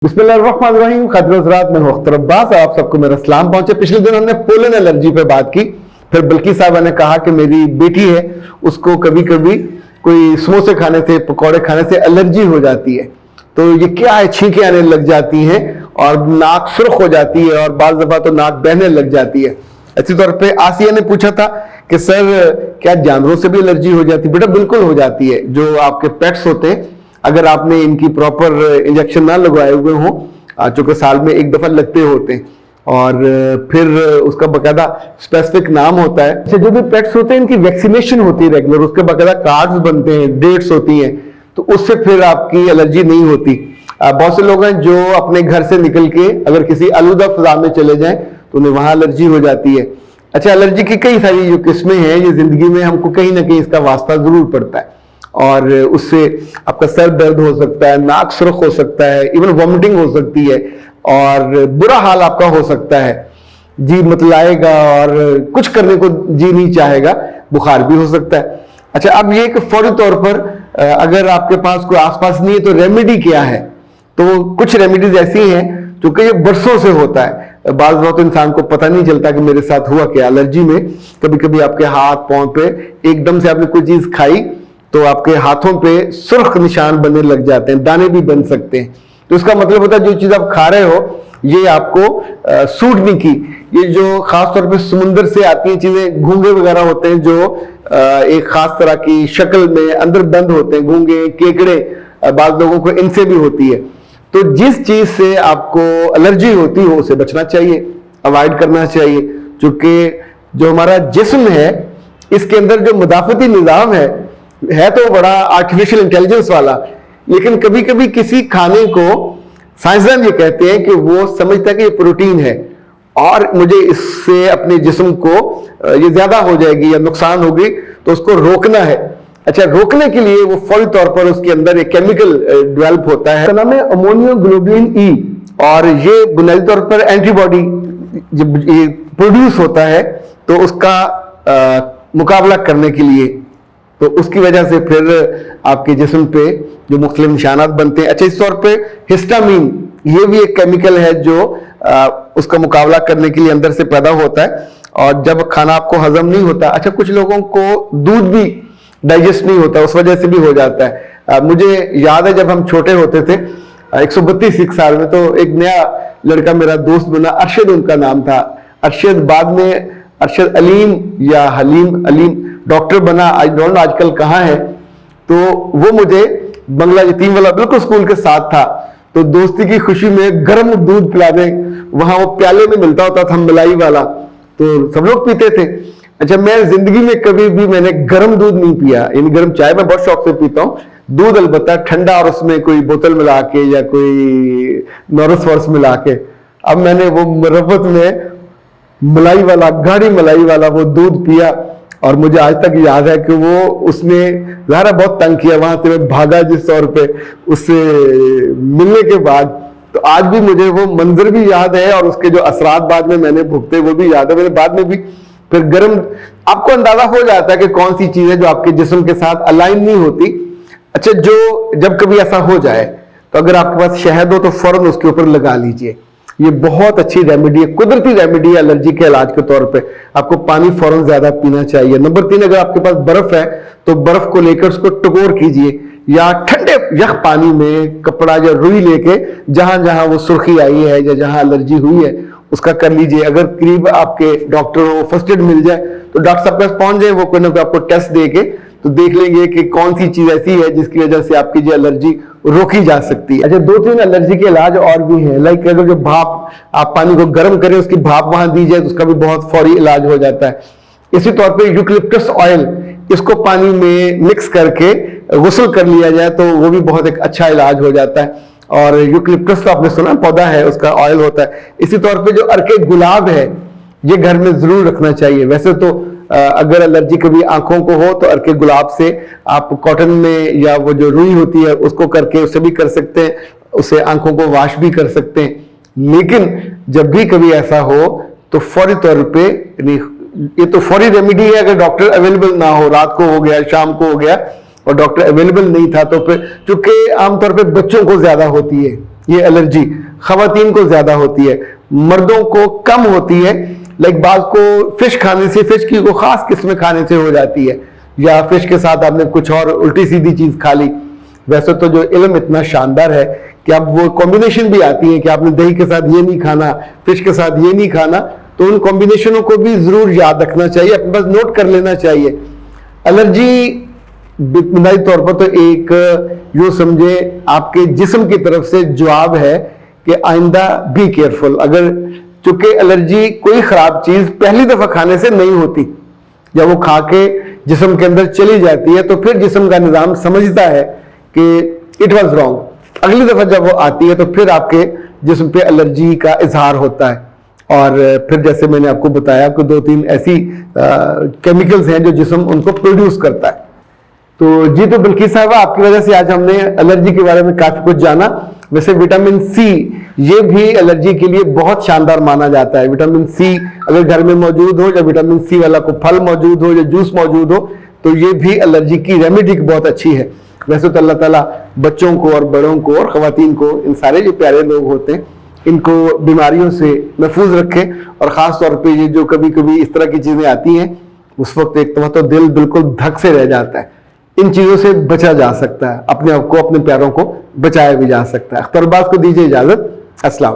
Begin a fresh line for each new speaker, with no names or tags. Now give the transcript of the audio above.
बिस्मिल्लाहिर्रहमानिर्रहीम। खातिरहज़रात, मैं अख्तर अब्बास, आप सबको मेरा सलाम पहुंचे। पिछले दिन हमने पोलन एलर्जी पे बात की। फिर बल्कि साहबा ने कहा कि मेरी बेटी है, उसको कभी कभी कोई समोसे खाने से, पकौड़े खाने से एलर्जी हो जाती है। तो ये क्या है, छींकें आने लग जाती हैं और नाक सुर्ख हो जाती है और बाज़ दफा तो नाक बहने लग जाती है। इसी तौर पे आसिया ने पूछा था कि सर क्या जानवरों से भी एलर्जी हो जाती है? बेटा बिल्कुल हो जाती है। जो आपके पेट्स होते हैं, अगर आपने इनकी प्रॉपर इंजेक्शन ना लगवाए हुए हों, चूंकि साल में एक दफा लगते होते हैं और फिर उसका बकायदा स्पेसिफिक नाम होता है। अच्छा, जो भी पेट्स होते हैं इनकी वैक्सीनेशन होती है रेगुलर, उसके बकायदा कार्ड्स बनते हैं, डेट्स होती हैं, तो उससे फिर आपकी एलर्जी नहीं होती। बहुत से लोग हैं जो अपने घर से निकल के अगर किसी आलूदा फजा में चले जाएं तो उन्हें वहां एलर्जी हो जाती है। अच्छा, एलर्जी की कई सारी जो किस्में हैं, ये जिंदगी में हमको कहीं ना कहीं इसका वास्ता जरूर पड़ता है और उससे आपका सर दर्द हो सकता है, नाक सुर्ख हो सकता है, इवन वॉमिटिंग हो सकती है और बुरा हाल आपका हो सकता है। जी मतलाएगा और कुछ करने को जी नहीं चाहेगा, बुखार भी हो सकता है। अच्छा, अब ये कि फौरी तौर पर अगर आपके पास कोई आसपास नहीं है तो रेमेडी क्या है? तो कुछ रेमेडीज ऐसी हैं जो कि ये बरसों से होता है। बाज़ बार तो इंसान को पता नहीं चलता कि मेरे साथ हुआ क्या। एलर्जी में कभी कभी आपके हाथ पांव पे एकदम से आपने कोई चीज खाई तो आपके हाथों पे सुर्ख निशान बनने लग जाते हैं, दाने भी बन सकते हैं। तो इसका मतलब होता है जो चीज आप खा रहे हो ये आपको सूट नहीं की। ये जो खास तौर पे समुंदर से आती हैं चीजें, घोंगे वगैरह होते हैं जो एक खास तरह की शक्ल में अंदर बंद होते हैं, घोंगे, केकड़े, बाज लोगों को इनसे भी होती है। तो जिस चीज से आपको एलर्जी होती हो उसे बचना चाहिए, अवॉइड करना चाहिए। क्योंकि जो हमारा जिस्म है इसके अंदर जो मुदाफती निज़ाम है तो बड़ा आर्टिफिशियल इंटेलिजेंस वाला, लेकिन कभी कभी किसी खाने को साइंसदान ये कहते हैं कि वो समझता है कि ये प्रोटीन है और मुझे इससे अपने जिस्म को ये ज्यादा हो जाएगी या नुकसान होगी, तो उसको रोकना है। अच्छा, रोकने के लिए वो फौरी तौर पर उसके अंदर एक केमिकल डेवलप होता है, नाम है अमोनियोग्लोबुलिन ई, और ये बुनियादी तौर पर एंटीबॉडी जब ये प्रोड्यूस होता है तो उसका मुकाबला करने के लिए, तो उसकी वजह से फिर आपके जिस्म पे जो मुख्तलिफ निशानात बनते हैं। अच्छा, इस तौर पे हिस्टामीन ये भी एक केमिकल है जो उसका मुकाबला करने के लिए अंदर से पैदा होता है और जब खाना आपको हजम नहीं होता। अच्छा, कुछ लोगों को दूध भी डाइजेस्ट नहीं होता, उस वजह से भी हो जाता है। मुझे याद है जब हम छोटे होते थे 132 साल में, तो एक नया लड़का मेरा दोस्त बना, अरशद उनका नाम था। अरशद बाद में अरशद अलीम या हलीम अलीम डॉक्टर बना, आई डोंट नो आजकल कहाँ है। तो वो मुझे बंगला यतीम वाला बिल्कुल स्कूल के साथ था, तो दोस्ती की खुशी में गर्म दूध पिला दें, वहां वो प्याले में मिलता होता था मलाई वाला, तो सब लोग पीते थे। अच्छा, मैं जिंदगी में कभी भी मैंने गर्म दूध नहीं पिया, यानी गर्म चाय मैं बहुत शौक से पीता हूँ, दूध अलबत्ता ठंडा और उसमें कोई बोतल मिला के या कोई नॉरस वॉरस मिला के। अब मैंने वो मुरब्बत में मलाई वाला, गाढ़ी मलाई वाला वो दूध पिया और मुझे आज तक याद है कि वो उसने ज़ाहिर बहुत तंग किया, वहां से मैं भागा जिस तौर पे उससे मिलने के बाद। तो आज भी मुझे वो मंजर भी याद है और उसके जो असरात बाद में मैंने भुगते वो भी याद है। मैंने बाद में भी फिर गर्म, आपको अंदाजा हो जाता है कि कौन सी चीज है जो आपके जिस्म के साथ अलाइन नहीं होती। अच्छा, जो जब कभी ऐसा हो जाए तो अगर आपके पास शहद हो तो फौरन उसके ऊपर लगा लीजिए, ये बहुत अच्छी रेमेडी है, कुदरती रेमेडी है एलर्जी के इलाज के तौर पे। आपको पानी फौरन ज्यादा पीना चाहिए। नंबर 3, अगर आपके पास बर्फ है तो बर्फ को लेकर उसको टकोर कीजिए या ठंडे यख पानी में कपड़ा या रुई लेके जहां जहां वो सुर्खी आई है या जहां एलर्जी हुई है उसका कर लीजिए। अगर करीब आपके डॉक्टर हो, फर्स्ट एड मिल जाए तो डॉक्टर साहब के पास पहुंच जाए, वो कोई ना कोई आपको टेस्ट दे के तो देख लेंगे कि कौन सी चीज ऐसी है जिसकी वजह से आपकी जो एलर्जी रोकी जा सकती है। अच्छा, 2-3 एलर्जी के इलाज और भी हैं, लाइक अगर जो भाप, आप पानी को गर्म करें उसकी भाप वहां दी जाए तो उसका भी बहुत फौरी इलाज हो जाता है। इसी तौर पे यूकलिप्टस ऑयल, इसको पानी में मिक्स करके गुस्ल कर लिया जाए तो वो भी बहुत एक अच्छा इलाज हो जाता है। और यूकलिप्टस तो आपने सुना पौधा है, उसका ऑयल होता है। इसी तौर पे जो अर्के गुलाब है ये घर में जरूर रखना चाहिए। वैसे तो अगर एलर्जी कभी आंखों को हो तो अर्के गुलाब से आप कॉटन में या वो जो रुई होती है उसको करके उसे भी कर सकते हैं, उसे आंखों को वॉश भी कर सकते हैं। लेकिन जब भी कभी ऐसा हो तो फौरी तौर पे, ये तो फौरी रेमेडी है, अगर डॉक्टर अवेलेबल ना हो, रात को हो गया, शाम को हो गया और डॉक्टर अवेलेबल नहीं था तो फिर, चूंकि आमतौर पे बच्चों को ज्यादा होती है ये एलर्जी खवातीन को ज्यादा होती है, मर्दों को कम होती है। लाइक बात को फिश खाने से, फिश की को खास किस्में खाने से हो जाती है, या फिश के साथ आपने कुछ और उल्टी सीधी चीज खा ली। वैसे तो जो इल्म इतना शानदार है कि अब वो कॉम्बिनेशन भी आती है कि आपने दही के साथ ये नहीं खाना, फिश के साथ ये नहीं खाना, तो उन कॉम्बिनेशनों को भी जरूर याद रखना चाहिए, अपने पास नोट कर लेना चाहिए। एलर्जी बुनियादी तौर पर तो एक यूं समझे आपके जिस्म की तरफ से जवाब है कि आइंदा बी केयरफुल। अगर चूंकि एलर्जी कोई खराब चीज पहली दफा खाने से नहीं होती, जब वो खा के जिस्म के अंदर चली जाती है तो फिर जिस्म का निजाम समझता है कि इट वाज रॉन्ग। अगली दफा जब वो आती है तो फिर आपके जिस्म पे एलर्जी का इजहार होता है, और फिर जैसे मैंने आपको बताया कि 2-3 ऐसी केमिकल्स हैं जो जिस्म उनको प्रोड्यूस करता है। तो जी, तो बिल्किस साहब आपकी वजह से आज हमने एलर्जी के बारे में काफी कुछ जाना। वैसे विटामिन सी ये भी एलर्जी के लिए बहुत शानदार माना जाता है। विटामिन सी अगर घर में मौजूद हो, या विटामिन सी वाला कोई फल मौजूद हो, या जूस मौजूद हो, तो ये भी एलर्जी की रेमेडी बहुत अच्छी है। वैसे तो अल्लाह ताला बच्चों को और बड़ों को और खवातीन को, इन सारे जो प्यारे लोग होते हैं, इनको बीमारियों से महफूज रखे। और ख़ास तौर पे ये जो कभी कभी इस तरह की चीज़ें आती हैं, उस वक्त एक तो दिल बिल्कुल धक से रह जाता है। इन चीज़ों से बचा जा सकता है, अपने आप को, अपने प्यारों को बचाया भी जा सकता है। अख्तर अब्बास को दीजिए इजाज़त। अस्सलाम।